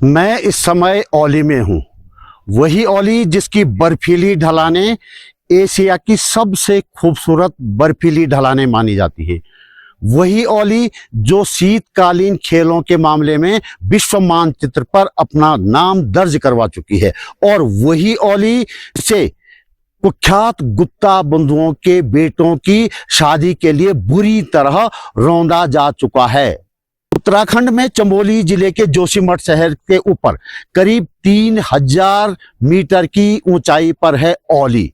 मैं इस समय औली में हूँ। वही औली जिसकी बर्फीली ढलानें एशिया की सबसे खूबसूरत बर्फीली ढलानें मानी जाती है। वही औली जो शीतकालीन खेलों के मामले में विश्व मानचित्र पर अपना नाम दर्ज करवा चुकी है। और वही औली से कुख्यात गुप्ता बंधुओं के बेटों की शादी के लिए बुरी तरह रौंदा जा चुका है। उत्तराखंड में चमोली जिले के जोशीमठ शहर के ऊपर करीब 3000 मीटर की ऊंचाई पर है औली,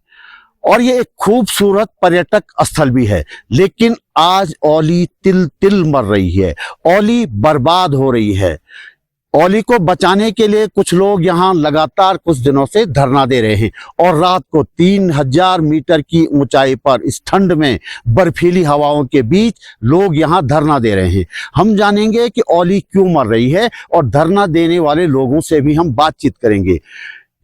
और ये एक खूबसूरत पर्यटक स्थल भी है। लेकिन आज औली तिल तिल मर रही है, औली बर्बाद हो रही है। औली को बचाने के लिए कुछ लोग यहाँ लगातार कुछ दिनों से धरना दे रहे हैं, और रात को 3000 मीटर की ऊंचाई पर इस ठंड में बर्फीली हवाओं के बीच लोग यहाँ धरना दे रहे हैं। हम जानेंगे कि औली क्यों मर रही है, और धरना देने वाले लोगों से भी हम बातचीत करेंगे।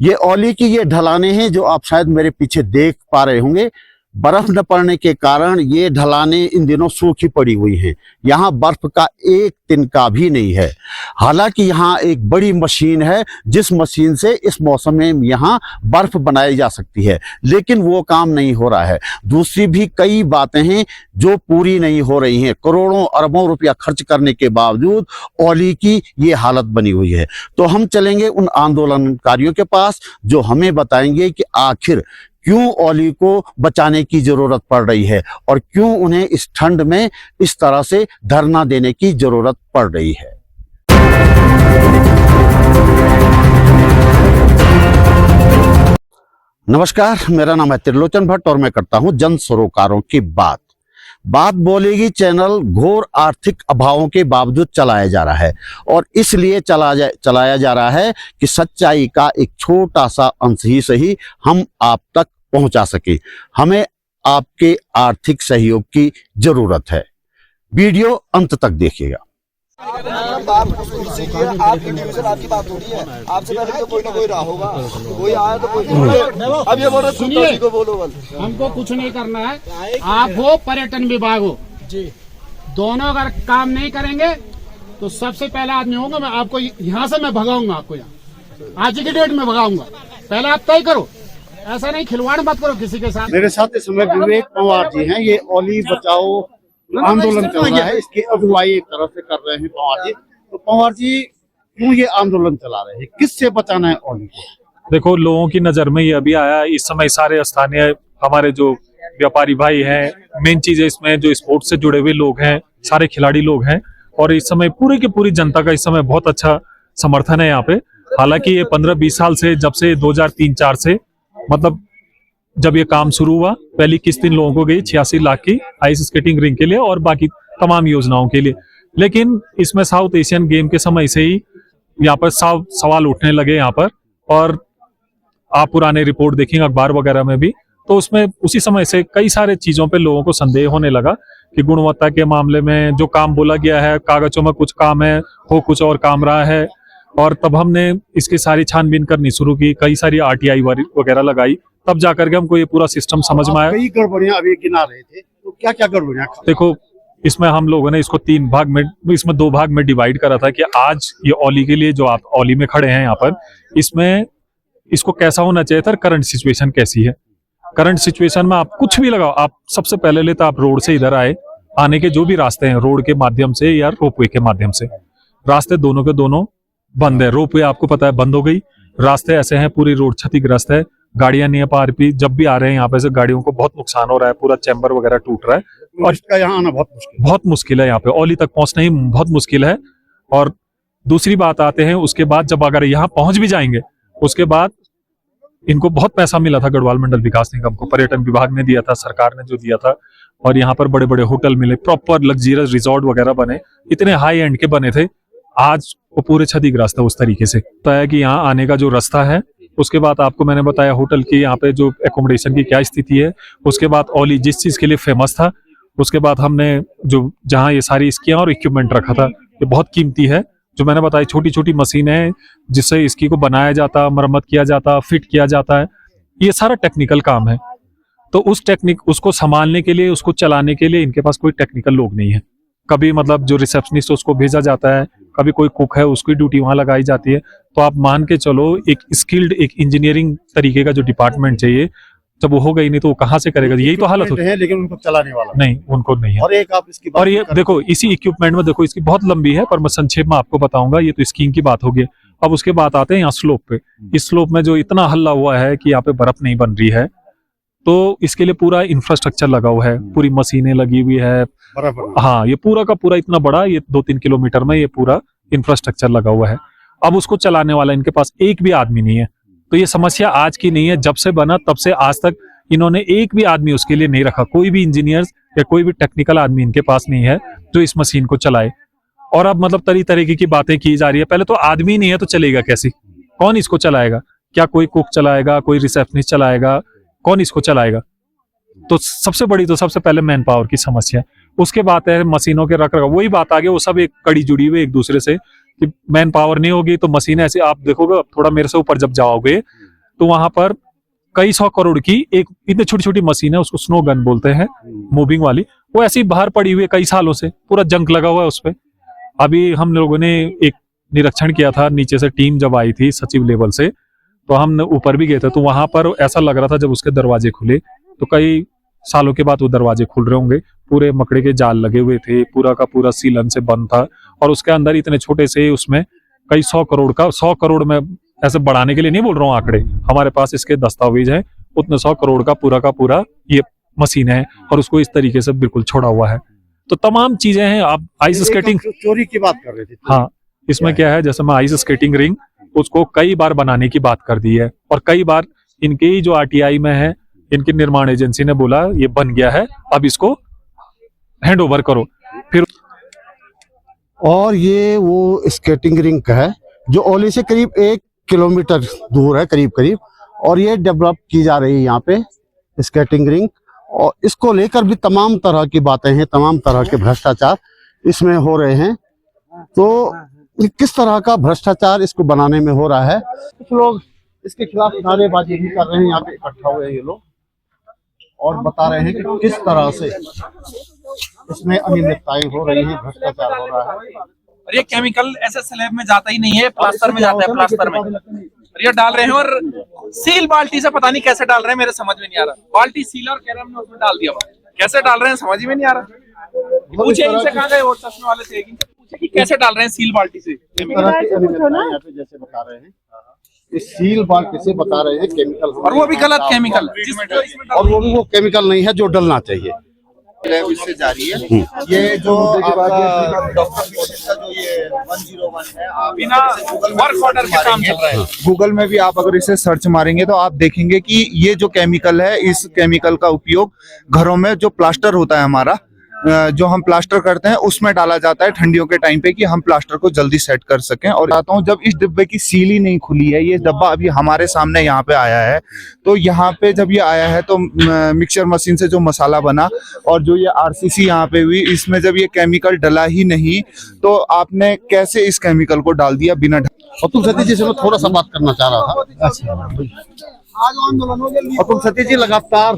ये औली की ये ढलानें हैं जो आप शायद मेरे पीछे देख पा रहे होंगे। बर्फ न पड़ने के कारण ये ढलानें इन दिनों सूखी पड़ी हुई हैं। यहाँ बर्फ का एक तिनका भी नहीं है। हालांकि यहाँ एक बड़ी मशीन है जिस मशीन से इस मौसम में यहाँ बर्फ बनाई जा सकती है, लेकिन वो काम नहीं हो रहा है। दूसरी भी कई बातें हैं जो पूरी नहीं हो रही हैं। करोड़ों अरबों रुपया खर्च करने के बावजूद औली की ये हालत बनी हुई है। तो हम चलेंगे उन आंदोलनकारियों के पास जो हमें बताएंगे कि आखिर क्यों औली को बचाने की जरूरत पड़ रही है, और क्यों उन्हें इस ठंड में इस तरह से धरना देने की जरूरत पड़ रही है। नमस्कार, मेरा नाम है त्रिलोचन भट्ट और मैं करता हूं जन सरोकारों की बात बोलेगी चैनल घोर आर्थिक अभावों के बावजूद चलाया जा रहा है, और इसलिए चलाया जा रहा है कि सच्चाई का एक छोटा सा अंश ही सही हम आप तक पहुंचा सके। हमें आपके आर्थिक सहयोग की जरूरत है। वीडियो अंत तक देखिएगा। आपकी डिवीजन आपकी बात हो रही है, आपसे पहले तो कोई ना कोई रहा होगा, कोई आया तो कोई। अब ये बोलो, सुनिए को बोलो, हमको कुछ नहीं करना है। आप हो पर्यटन विभाग हो जी, दोनों अगर काम नहीं करेंगे तो सबसे पहला आदमी होगा मैं आपको यहाँ से मैं भगाऊंगा, आपको यहाँ आज की डेट में भगाऊंगा। पहले आप तय करो, ऐसा नहीं खिलवाड़ मत करो किसी के साथ। मेरे साथ इस समय विवेक पंवार जी हैं। ये औली बचाओ आंदोलन चल रहा है, इसकी अगुवाई एक तरफ से कर रहे हैं पंवार जी। तो पंवार जी, क्यों ये आंदोलन चला रहे हैं, किससे बचाना है औली को? देखो, लोगों की नजर में ये अभी आया, इस समय सारे स्थानीय हमारे जो व्यापारी भाई हैं, मेन चीज है इसमें जो स्पोर्ट्स से जुड़े हुए लोग हैं, सारे खिलाड़ी लोग हैं, और इस समय पूरी की पूरी जनता का इस समय बहुत अच्छा समर्थन है यहाँ पे। हालांकि ये 15-20 साल से, जब से 2003-04 से मतलब जब ये काम शुरू हुआ, पहली किस्त इन लोगों को गई 86 लाख की आइस स्केटिंग रिंग के लिए और बाकी तमाम योजनाओं के लिए। लेकिन इसमें साउथ एशियन गेम के समय से ही यहाँ पर सवाल उठने लगे यहाँ पर, और आप पुराने रिपोर्ट देखेंगे अखबार वगैरह में भी, तो उसमें उसी समय से कई सारे चीजों पे लोगों को संदेह होने लगा कि गुणवत्ता के मामले में जो काम बोला गया है, कागजों में कुछ काम है, हो कुछ और काम रहा है। और तब हमने इसकी सारी छानबीन करनी शुरू की, कई सारी RTI वगैरह लगाई, तब जाकर के हमको ये पूरा सिस्टम समझ में आया। कई गड़बड़ियां अभी गिना रहे थे, तो क्या क्या गड़बड़ियां? देखो, इसमें हम लोगों ने इसको 3 भाग में, इसमें 2 भाग में डिवाइड करा था कि आज ये औली के लिए जो आप औली में खड़े हैं यहाँ पर, इसमें इसको कैसा होना चाहिए था, करंट सिचुएशन कैसी है। करंट सिचुएशन में आप कुछ भी लगाओ, आप सबसे पहले लेते आप रोड से इधर आए, आने के जो भी रास्ते हैं रोड के माध्यम से या रोपवे के माध्यम से, रास्ते दोनों के दोनों बंद है। रोपवे आपको पता है बंद हो गई, रास्ते ऐसे हैं, पूरी रोड क्षतिग्रस्त है, गाड़ियां नहीं है पार भी। जब भी आ रहे हैं यहाँ पे से गाड़ियों को बहुत नुकसान हो रहा है, पूरा चैम्बर वगैरह टूट रहा है, और इसका यहाँ आना बहुत मुश्किल है। यहाँ पे औली तक पहुंचना ही बहुत मुश्किल है। और दूसरी बात आते हैं उसके बाद, जब अगर यहाँ पहुंच भी जाएंगे, उसके बाद इनको बहुत पैसा मिला था गढ़वाल मंडल विकास निगम को, पर्यटन विभाग ने दिया था, सरकार ने जो दिया था, और यहाँ पर बड़े बड़े होटल मिले, प्रॉपर लग्जरियस रिजॉर्ट वगैरह बने, इतने हाई एंड के बने थे। आज वो पूरे क्षतिग्रस्त है उस तरीके से। बताया कि यहाँ आने का जो रास्ता है, उसके बाद आपको मैंने बताया होटल की यहाँ पे जो एकोमोडेशन की क्या स्थिति है, उसके बाद औली जिस चीज के लिए फेमस था, उसके बाद हमने जो जहाँ ये सारी स्कियां और इक्विपमेंट रखा था, ये बहुत कीमती है, जो मैंने बताई छोटी छोटी मशीनें हैं जिससे इसकी को बनाया जाता, मरम्मत किया जाता, फिट किया जाता है, ये सारा टेक्निकल काम है। तो उसको संभालने के लिए, उसको चलाने के लिए इनके पास कोई टेक्निकल लोग नहीं है। कभी मतलब जो रिसेप्शनिस्ट उसको भेजा जाता है, कभी कोई कुक है उसकी ड्यूटी वहां लगाई जाती है। तो आप मान के चलो एक स्किल्ड एक इंजीनियरिंग तरीके का जो डिपार्टमेंट चाहिए, जब वो हो गई नहीं तो वो कहाँ से करेगा? यही तो हालत होती है, लेकिन उनको चलाने वाला नहीं, उनको नहीं है। और एक आप इसकी और ये देखो इसी इक्विपमेंट में देखो, इसकी बहुत लंबी है पर मैं संक्षेप में आपको बताऊंगा। ये तो स्कीइंग की बात होगी। अब उसके बाद आते हैं यहाँ स्लोप पे। इस स्लोप में जो इतना हल्ला हुआ है कि यहाँ पे बर्फ नहीं बन रही है, तो इसके लिए पूरा इंफ्रास्ट्रक्चर लगा हुआ है, पूरी मशीनें लगी हुई है। बराबर। हाँ, ये पूरा का पूरा इतना बड़ा, ये 2-3 किलोमीटर में ये पूरा इंफ्रास्ट्रक्चर लगा हुआ है। अब उसको चलाने वाला इनके पास एक भी आदमी नहीं है। तो ये समस्या आज की नहीं है, जब से बना तब से आज तक इन्होंने एक भी आदमी उसके लिए नहीं रखा। कोई भी इंजीनियर्स या कोई भी टेक्निकल आदमी इनके पास नहीं है जो इस मशीन को चलाए। और अब मतलब तरीके की बातें की जा रही है। पहले तो आदमी नहीं है तो चलेगा कैसे? कौन इसको चलाएगा? क्या कोई कुक चलाएगा, कोई रिसेप्शनिस्ट चलाएगा? कौन इसको चलाएगा? तो सबसे बड़ी तो सबसे पहले मैन पावर की समस्या है। उसके बाद है मशीनों के रख रखाव। वही बात आ गई, वो सब एक कड़ी जुड़ी हुई एक दूसरे से कि मैन पावर नहीं होगी तो मशीन ऐसे। आप देखोगे थोड़ा मेरे से ऊपर जब जाओगे तो वहां पर कई 100 करोड़ की एक इतनी छोटी छोटी मशीन है, उसको स्नो गन बोलते हैं, मूविंग वाली। वो ऐसी बाहर पड़ी हुई है कई सालों से, पूरा जंक लगा हुआ है उस पर। अभी हम लोगों ने एक निरीक्षण किया था, नीचे से टीम जब आई थी सचिव लेवल से, तो हम ऊपर भी गए थे। तो वहां पर ऐसा लग रहा था जब उसके दरवाजे खुले तो कई सालों के बाद वो दरवाजे खुल रहे होंगे। पूरे मकड़े के जाल लगे हुए थे, पूरा का पूरा सीलन से बंद था। और उसके अंदर इतने छोटे से उसमें कई 100 करोड़ का, 100 करोड़ में ऐसे बढ़ाने के लिए नहीं बोल रहा हूँ आंकड़े, हमारे पास इसके दस्तावेज हैं, उतने 100 करोड़ का पूरा ये मशीन है और उसको इस तरीके से बिल्कुल छोड़ा हुआ है। तो तमाम चीजें हैं। आप आइस स्केटिंग चोरी की बात कर रहे थे। हाँ, इसमें क्या है, जैसे मैं आइस स्केटिंग रिंग उसको कई बार बनाने की बात कर दी है और कई बार इनके ही जो आरटीआई में है, इनकी निर्माण एजेंसी ने बोला ये बन गया है, अब इसको हैंड ओवर करो। फिर और ये वो स्केटिंग रिंक है जो ओली से करीब 1 किलोमीटर दूर है करीब। और ये डेवलप की जा रही है यहाँ पे स्केटिंग रिंक। और इसको लेकर भी तमाम तरह की बातें हैं, तमाम तरह के भ्रष्टाचार इसमें हो रहे हैं। तो ये किस तरह का भ्रष्टाचार इसको बनाने में हो रहा है, कुछ लोग इसके खिलाफ नारेबाजी भी कर रहे हैं। यहाँ पे इकट्ठा हुए हैं ये लोग और बता रहे हैं कि किस तरह से इसमें अनियमितताएं हो रही हैं, भ्रष्टाचार हो रहा है। और ये केमिकल ऐसे स्लैब में जाता ही नहीं है, प्लास्टर में जाता है, प्लास्टर में। और ये डाल रहे हैं और सील बाल्टी से पता नहीं कैसे डाल रहे हैं, मेरे समझ में नहीं आ रहा। बाल्टी सील और कैरम में उसमें डाल दिया, कैसे डाल रहे हैं समझ में नहीं आ रहा। पूछे इनसे कहाँ गए वो चश्मे वाले थे, पूछे कि कैसे डाल रहे हैं सील बाल्टी से। जैसे बता रहे हैं इस सील बाल्टी से बता रहे हैं केमिकल, और वो भी गलत केमिकल, और वो भी वो केमिकल नहीं है जो डलना चाहिए। इससे जारी है ये जो आपका डॉक्टर का जो ये 101 है, आप बिना वर्क ऑर्डर के काम चल रहा है। गूगल में भी आप अगर इसे सर्च मारेंगे तो आप देखेंगे कि ये जो केमिकल है, इस केमिकल का उपयोग घरों में जो प्लास्टर होता है हमारा, जो हम प्लास्टर करते हैं उसमें डाला जाता है ठंडियों के टाइम पे कि हम प्लास्टर को जल्दी सेट कर सकें। और बताता हूँ, जब इस डिब्बे की सील ही नहीं खुली है, ये डब्बा अभी हमारे सामने यहाँ पे आया है, तो यहाँ पे जब ये आया है तो मिक्सचर मशीन से जो मसाला बना और जो ये आरसीसी यहाँ पे हुई, इसमें जब ये केमिकल डला ही नहीं तो आपने कैसे इस केमिकल को डाल दिया बिना। और तुम सतीश जी से मैं थोड़ा सा बात करना चाह रहा था। और तुम सतीश जी लगातार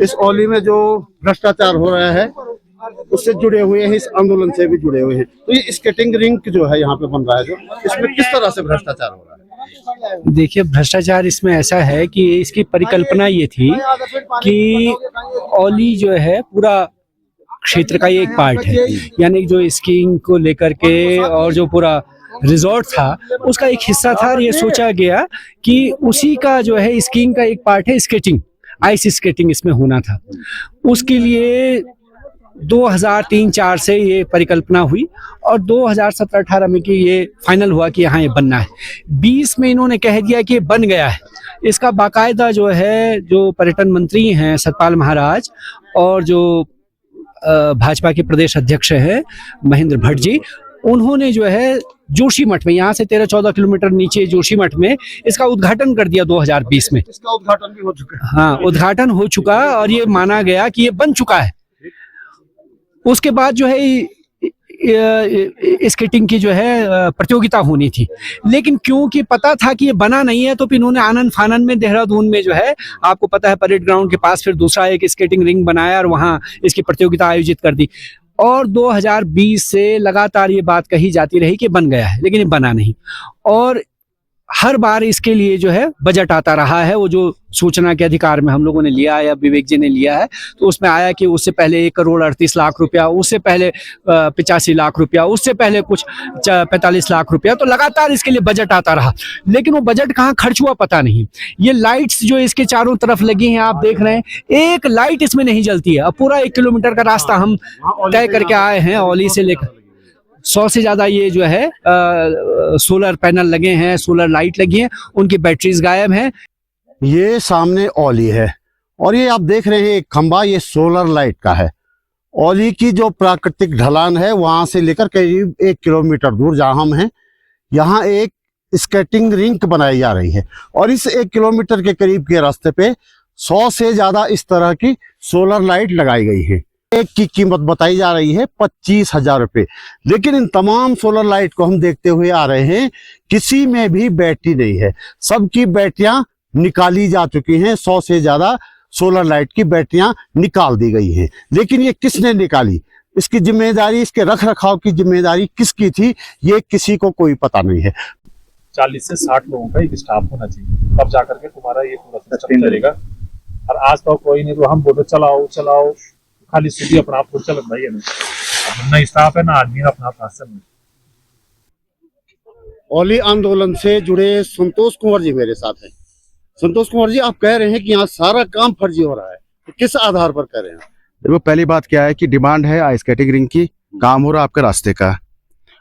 इस ओली में जो भ्रष्टाचार हो रहा है उससे जुड़े हुए हैं, इस आंदोलन से भी जुड़े हुए हैं। तो ये स्केटिंग रिंक जो है यहाँ पे बन रहा है, जो इसमें किस तरह से भ्रष्टाचार हो रहा है? देखिए, भ्रष्टाचार इसमें ऐसा है कि इसकी परिकल्पना ये थी कि ओली जो है पूरा क्षेत्र का ये एक पार्ट है, यानी जो स्कीइंग को लेकर के और जो पूरा रिजॉर्ट था उसका एक हिस्सा था। और ये सोचा गया कि उसी का जो है स्कीइंग का एक पार्ट है स्केटिंग, आइस स्केटिंग इसमें होना था। उसके लिए 2003-04 से ये परिकल्पना हुई और 2017-18 में कि ये फाइनल हुआ कि यहाँ ये बनना है। 20 में इन्होंने कह दिया कि ये बन गया है। इसका बाकायदा जो है, जो पर्यटन मंत्री हैं सतपाल महाराज और जो भाजपा के प्रदेश अध्यक्ष हैं महेंद्र भट्ट जी, उन्होंने जो है जोशीमठ में, यहाँ से 13-14 किलोमीटर नीचे जोशीमठ में इसका उद्घाटन कर दिया 2020 में। इसका उद्घाटन भी हो चुका है। हाँ, उद्घाटन हो चुका और ये माना गया कि ये बन चुका है। उसके बाद जो है स्केटिंग की जो है प्रतियोगिता होनी थी, लेकिन क्योंकि पता था कि ये बना नहीं है तो फिर इन्होंने आनंद फानन में देहरादून में जो है, आपको पता है परेड ग्राउंड के पास फिर दूसरा एक स्केटिंग रिंग बनाया और वहाँ इसकी प्रतियोगिता आयोजित कर दी। और 2020 से लगातार ये बात कही जाती रही कि बन गया है, लेकिन ये बना नहीं। और हर बार इसके लिए जो है बजट आता रहा है, वो जो सूचना के अधिकार में हम लोगों ने लिया है या विवेक जी ने लिया है, तो उसमें आया कि उससे पहले 1,38,00,000 रुपया, उससे पहले 85 लाख रुपया, उससे पहले कुछ 45 लाख रुपया, तो लगातार इसके लिए बजट आता रहा, लेकिन वो बजट कहाँ खर्च हुआ पता नहीं। ये लाइट्स जो इसके चारों तरफ लगी हैं, आप देख रहे हैं, एक लाइट इसमें नहीं जलती है। अब पूरा 1 किलोमीटर का रास्ता हम तय करके आए हैं, औली से लेकर 100 से ज्यादा ये जो है सोलर पैनल लगे हैं, सोलर लाइट लगी हैं, उनकी बैटरीज गायब हैं। ये सामने औली है और ये आप देख रहे हैं एक खंबा, ये सोलर लाइट का है। औली की जो प्राकृतिक ढलान है वहां से लेकर करीब 1 किलोमीटर दूर जहां हम हैं, यहाँ एक स्केटिंग रिंक बनाई जा रही है और इस 1 किलोमीटर के करीब के रास्ते पे 100 से ज्यादा इस तरह की सोलर लाइट लगाई गई है। एक की कीमत बताई जा रही है 25,000 रुपये, लेकिन इन तमाम सोलर लाइट को हम देखते हुए आ रहे हैं, किसी में भी बैटरी नहीं है, सबकी बैटरियां निकाली जा चुकी हैं। 100 से ज्यादा सोलर लाइट की बैटरियां निकाल दी गई हैं, लेकिन ये किसने निकाली, इसकी जिम्मेदारी, इसके रख रखाव की जिम्मेदारी किसकी थी, ये किसी को कोई पता नहीं है। 40 से 60 लोगों का एक स्टाफ होना चाहिए, तब जाकर के तुम्हारा ये पूरा सिस्टम चलेगा। और आज तो कोई नहीं, तो हम बोलो चलाओ चलाओ, खाली सीधी अपना आप चलत भाई है ना स्टाफ है ना आदमी अपना अपना। औली आंदोलन से जुड़े संतोष कुंवर जी मेरे साथ हैं। संतोष कुंवर जी, आप कह रहे हैं कि यहाँ सारा काम फर्जी हो रहा है, तो किस आधार पर कह रहे हैं? देखो, पहली बात क्या है कि डिमांड है आइस स्केटिंग रिंग की, काम हो रहा है आपका रास्ते का,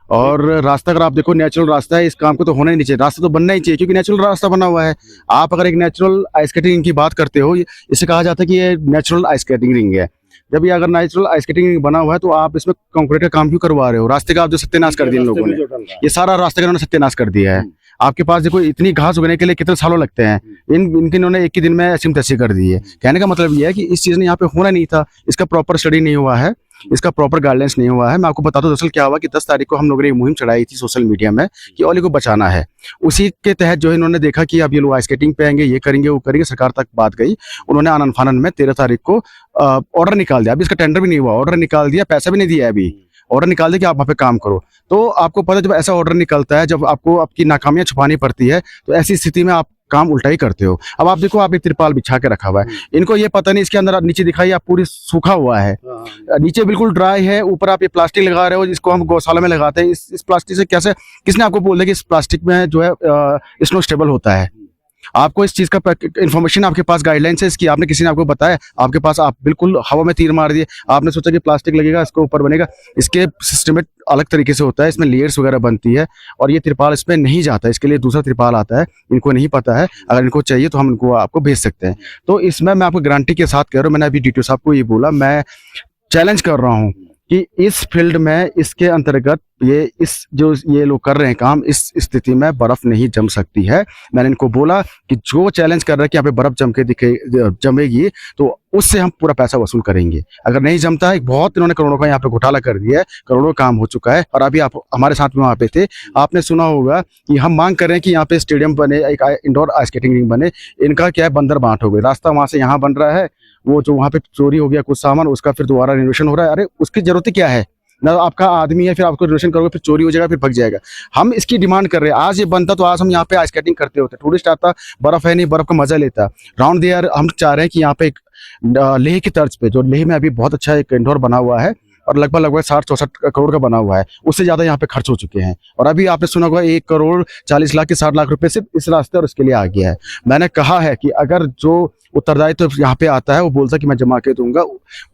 और रास्ता अगर आप देखो नेचुरल रास्ता है, इस काम को तो होना ही नहीं चाहिए, रास्ता तो बनना ही चाहिए क्योंकि नेचुरल रास्ता बना हुआ है। आप अगर एक नेचुरल आइस स्केटिंग रिंग की बात करते हो, इसे कहा जाता है कि ये नेचुरल आइस स्केटिंग रिंग है। जब ये अगर नेचुरल आइस स्केटिंग रिंग बना हुआ है तो आप इसमें कंक्रीट का काम क्यों करवा रहे हो? रास्ते का आप जो सत्यानाश कर दिया इन लोगों ने, ये सारा रास्ते का इन्होंने सत्यानाश कर दिया है। आपके पास देखो इतनी घास उगने के लिए कितने सालों लगते हैं, इनके इन्होंने एक ही दिन में ऐसी तैसी कर दी है। कहने का मतलब ये है कि इस चीज़ ने यहाँ पे होना नहीं था, इसका प्रॉपर स्टडी नहीं हुआ है, इसका प्रॉपर गाइडलाइंस नहीं हुआ है। मैं आपको बता दूं दरअसल क्या हुआ कि 10 तारीख को हम लोगों ने एक मुहिम चढ़ाई थी सोशल मीडिया में कि औली को बचाना है। उसी के तहत जो है इन्होंने देखा कि अब ये लोग आइस स्केटिंग पे आएंगे, ये करेंगे वो करेंगे, सरकार तक बात गई। उन्होंने आनंद फानन में 13 तारीख को ऑर्डर निकाल दिया। अभी इसका टेंडर भी नहीं हुआ, ऑर्डर निकाल दिया, पैसा भी नहीं दिया है अभी, ऑर्डर निकाल दिया कि आप वहाँ पे काम करो। तो आपको पता है जब ऐसा ऑर्डर निकलता है, जब आपको आपकी नाकामियां छुपानी पड़ती है, तो ऐसी स्थिति में आप काम उल्टा ही करते हो। अब आप देखो, आप एक तिरपाल बिछा के रखा हुआ है, इनको ये पता नहीं इसके अंदर नीचे दिखाई आप पूरी सूखा हुआ है, नीचे बिल्कुल ड्राई है, ऊपर आप ये प्लास्टिक लगा रहे हो जिसको हम गौशाला में लगाते हैं। इस प्लास्टिक से कैसे, किसने आपको बोल दिया कि इस प्लास्टिक में जो है स्नो स्टेबल होता है? आपको इस चीज का इन्फॉर्मेशन आपके पास गाइडलाइंस है इसकी, आपने किसी ने आपको बताया? आपके पास आप बिल्कुल हवा में तीर मार दिए, आपने सोचा कि प्लास्टिक लगेगा इसको ऊपर बनेगा। इसके सिस्टम अलग तरीके से होता है, इसमें लेयर्स वगैरह बनती है और ये तिरपाल इसमें नहीं जाता, इसके लिए दूसरा तिरपाल आता है, इनको नहीं पता है। अगर इनको चाहिए तो हम इनको आपको भेज सकते हैं। तो इसमें मैं आपको गारंटी के साथ कह रहा हूँ, मैंने अभी DTO साहब को ये बोला, मैं चैलेंज कर रहा हूँ कि इस फील्ड में इसके अंतर्गत ये लोग कर रहे हैं काम, इस स्थिति में बर्फ नहीं जम सकती है। मैंने इनको बोला कि जो चैलेंज कर रहा है कि यहाँ पे बर्फ जमेगी तो उससे हम पूरा पैसा वसूल करेंगे। अगर नहीं जमता है, बहुत इन्होंने करोड़ों का यहाँ पे घोटाला कर दिया है, करोड़ों काम हो चुका है। और अभी आप हमारे साथ में वहाँ पे थे, आपने सुना होगा कि हम मांग कर रहे हैं कि यहाँ पे स्टेडियम बने, एक इंडोर आइस स्केटिंग रिंग बने। इनका क्या है, बंदर बांट हो गई, रास्ता वहाँ से यहाँ बन रहा है, वो जो वहाँ पे चोरी हो गया कुछ सामान, उसका फिर दोबारा रिनोवेशन हो रहा है। अरे उसकी जरूरत क्या है? ना आपका आदमी है, फिर आपको रिनोवेशन करोगे, फिर चोरी हो जाएगा, फिर भग जाएगा। हम इसकी डिमांड कर रहे हैं, आज ये बनता तो आज हम यहाँ पे आइस स्केटिंग करते होते, टूरिस्ट आता, बर्फ है नहीं, बर्फ का मजा लेता। राउंड द ईयर हम चाह रहे हैं कि यहाँ पे एक लेह की तर्ज पे, जो लेह में अभी बहुत अच्छा एक इंडोर बना हुआ है और लगभग 60-64 करोड़ का बना हुआ है, उससे ज्यादा यहाँ पे खर्च हो चुके हैं। और अभी आपने सुना होगा 1,40,00,000 के 60 लाख रुपए सिर्फ इस रास्ते और इसके लिए आ गया है। मैंने कहा है कि अगर जो उत्तरदायित्व तो यहाँ पे आता है, वो बोलता है कि मैं जमा के दूंगा,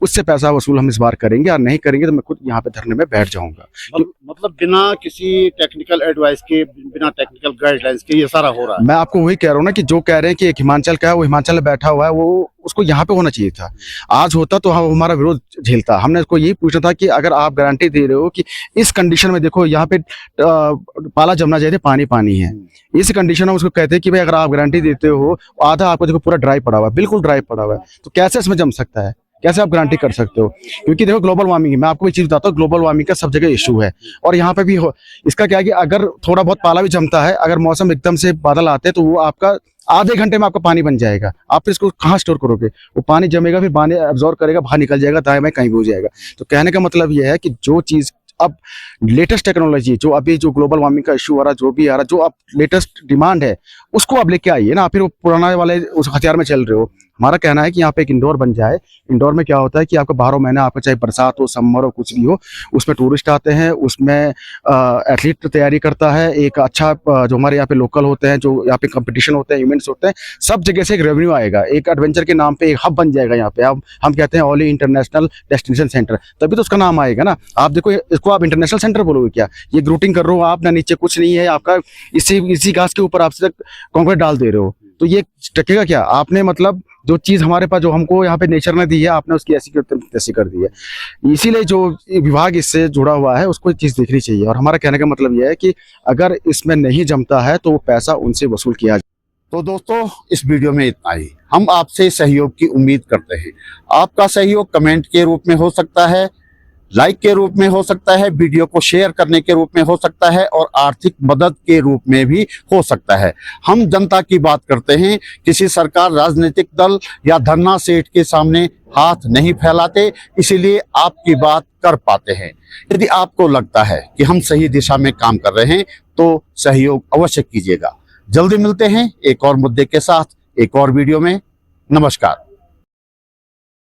उससे पैसा वसूल हम इस बार करेंगे, और नहीं करेंगे तो मैं खुद यहाँ पे धरने में बैठ जाऊंगा। मतलब बिना किसी टेक्निकल एडवाइस के, बिना टेक्निकल गाइडलाइंस के ये सारा हो रहा है। मैं आपको वही कह रहा हूँ ना कि जो कह रहे हैं कि एक हिमाचल का है, वो हिमाचल में बैठा हुआ है, वो उसको यहाँ पे होना चाहिए था। आज होता तो हम हमारा विरोध झेलता। हमने उसको यही पूछना था कि अगर आप गारंटी दे रहे हो कि इस कंडीशन में, देखो यहाँ पे पाला जमना चाहिए, पानी पानी है, इस कंडीशन में उसको कहते हैं कि भाई अगर आप गारंटी देते हो, आधा आपको देखो पूरा ड्राई पड़ा हुआ है, बिल्कुल ड्राई पड़ा हुआ है, तो कैसे इसमें जम सकता है? कैसे आप गारंटी कर सकते हो? क्योंकि देखो ग्लोबल वार्मिंग, मैं आपको एक चीज बताता हूँ, ग्लोबल वार्मिंग का सब जगह इशू है और यहाँ पे भी हो। इसका क्या है कि अगर थोड़ा बहुत पाला भी जमता है, अगर मौसम एकदम से बादल आते हैं तो वो आपका आधे घंटे में आपका पानी बन जाएगा। आप फिर इसको कहाँ स्टोर करोगे? वो पानी जमेगा, फिर पानी एब्जॉर्ब करेगा, बाहर निकल जाएगा, दाएं बाएं कहीं भी हो जाएगा। तो कहने का मतलब ये है कि जो चीज अब लेटेस्ट टेक्नोलॉजी, जो अभी जो ग्लोबल वार्मिंग का इशू आ रहा, जो भी आ रहा, जो अब लेटेस्ट डिमांड है, उसको आप लेके आइए ना। फिर वो पुराना वाले उस हथियार में चल रहे हो। हमारा कहना है कि यहाँ पे एक इंडोर बन जाए। इंडोर में क्या होता है कि आपका 12 महीना, आपका चाहे बरसात हो, समर हो, कुछ भी हो, उसमें टूरिस्ट आते हैं, उसमें एथलीट तैयारी करता है, एक अच्छा जो हमारे यहाँ पे लोकल होते हैं, जो यहाँ पे कंपटीशन होते हैं, इवेंट्स होते हैं, सब जगह से एक रेवेन्यू आएगा। एक एडवेंचर के नाम पे एक हब बन जाएगा यहाँ पे। अब हम कहते हैं ओली इंटरनेशनल डेस्टिनेशन सेंटर, तभी तो उसका नाम आएगा ना। आप देखो इसको आप इंटरनेशनल सेंटर बोलोगे क्या? ये ग्रूटिंग कर रहे हो आप ना, नीचे कुछ नहीं है आपका, इसी घास के ऊपर आप सीधा कंक्रीट डाल दे रहे हो, तो ये टकेगा क्या? आपने मतलब जो चीज हमारे पास, जो हमको यहाँ पे नेचर ने दी है, आपने उसकी ऐसी तैसी कर दी है। इसीलिए जो विभाग इससे जुड़ा हुआ है उसको एक चीज देखनी चाहिए। और हमारा कहने का मतलब यह है कि अगर इसमें नहीं जमता है तो वो पैसा उनसे वसूल किया जाए। तो दोस्तों, इस वीडियो में इतना ही। हम आपसे सहयोग की उम्मीद करते हैं। आपका सहयोग कमेंट के रूप में हो सकता है, लाइक के रूप में हो सकता है, वीडियो को शेयर करने के रूप में हो सकता है और आर्थिक मदद के रूप में भी हो सकता है। हम जनता की बात करते हैं, किसी सरकार, राजनीतिक दल या धरना सेठ के सामने हाथ नहीं फैलाते, इसीलिए आपकी बात कर पाते हैं। यदि आपको लगता है कि हम सही दिशा में काम कर रहे हैं तो सहयोग अवश्य कीजिएगा। जल्दी मिलते हैं एक और मुद्दे के साथ, एक और वीडियो में। नमस्कार।